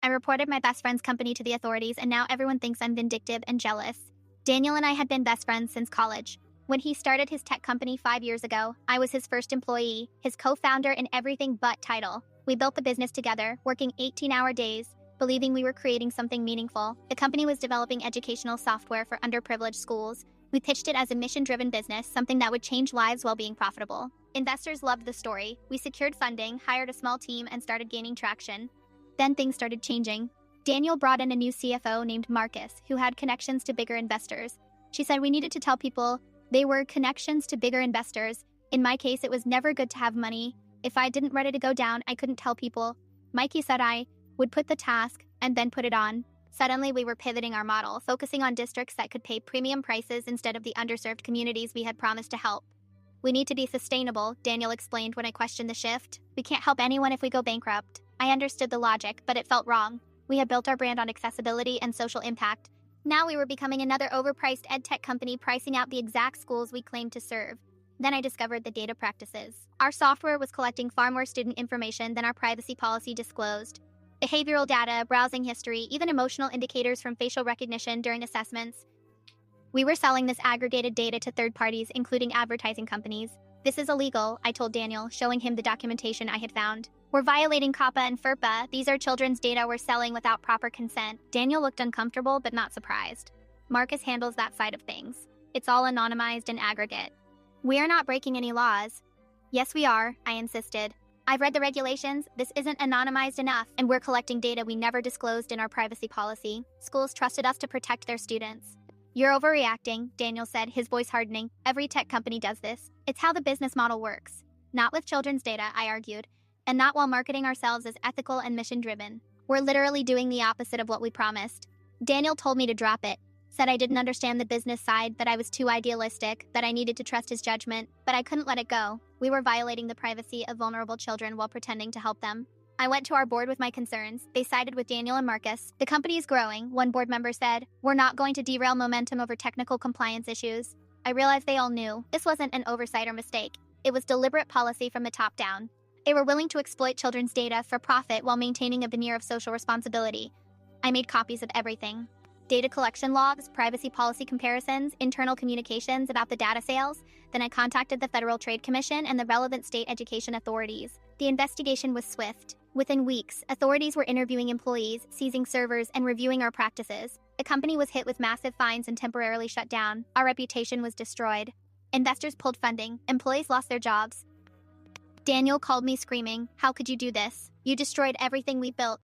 I reported my best friend's company to the authorities, and now everyone thinks I'm vindictive and jealous. Daniel and I had been best friends since college. When he started his tech company 5 years ago, I was his first employee, his co-founder in everything but title. We built the business together, working 18-hour days, believing we were creating something meaningful. The company was developing educational software for underprivileged schools. We pitched it as a mission-driven business, something that would change lives while being profitable. Investors loved the story. We secured funding, hired a small team, and started gaining traction. Then things started changing. Daniel brought in a new CFO named Marcus, who had connections to bigger investors. She said we needed to tell people they were connections to bigger investors. In my case, it was never good to have money. If I didn't ready to go down, I couldn't tell people. Mikey said I would put the task and then put it on. Suddenly, we were pivoting our model, focusing on districts that could pay premium prices instead of the underserved communities we had promised to help. We need to be sustainable, Daniel explained when I questioned the shift. We can't help anyone if we go bankrupt. I understood the logic, but it felt wrong. We had built our brand on accessibility and social impact. Now we were becoming another overpriced edtech company pricing out the exact schools we claimed to serve. Then I discovered the data practices. Our software was collecting far more student information than our privacy policy disclosed. Behavioral data, browsing history, even emotional indicators from facial recognition during assessments. We were selling this aggregated data to third parties, including advertising companies. This is illegal, I told Daniel, showing him the documentation I had found. We're violating COPPA and FERPA. These are children's data we're selling without proper consent. Daniel looked uncomfortable, but not surprised. Marcus handles that side of things. It's all anonymized and aggregate. We are not breaking any laws. Yes, we are, I insisted. I've read the regulations. This isn't anonymized enough, and we're collecting data we never disclosed in our privacy policy. Schools trusted us to protect their students. You're overreacting, Daniel said, his voice hardening. Every tech company does this. It's how the business model works. Not with children's data, I argued, and not while marketing ourselves as ethical and mission-driven. We're literally doing the opposite of what we promised. Daniel told me to drop it, said I didn't understand the business side, that I was too idealistic, that I needed to trust his judgment, but I couldn't let it go. We were violating the privacy of vulnerable children while pretending to help them. I went to our board with my concerns. They sided with Daniel and Marcus. The company is growing, one board member said. We're not going to derail momentum over technical compliance issues. I realized they all knew. This wasn't an oversight or mistake. It was deliberate policy from the top down. They were willing to exploit children's data for profit while maintaining a veneer of social responsibility. I made copies of everything. Data collection logs, privacy policy comparisons, internal communications about the data sales. Then I contacted the Federal Trade Commission and the relevant state education authorities. The investigation was swift. Within weeks, authorities were interviewing employees, seizing servers, and reviewing our practices. The company was hit with massive fines and temporarily shut down. Our reputation was destroyed. Investors pulled funding. Employees lost their jobs. Daniel called me screaming, "How could you do this? You destroyed everything we built."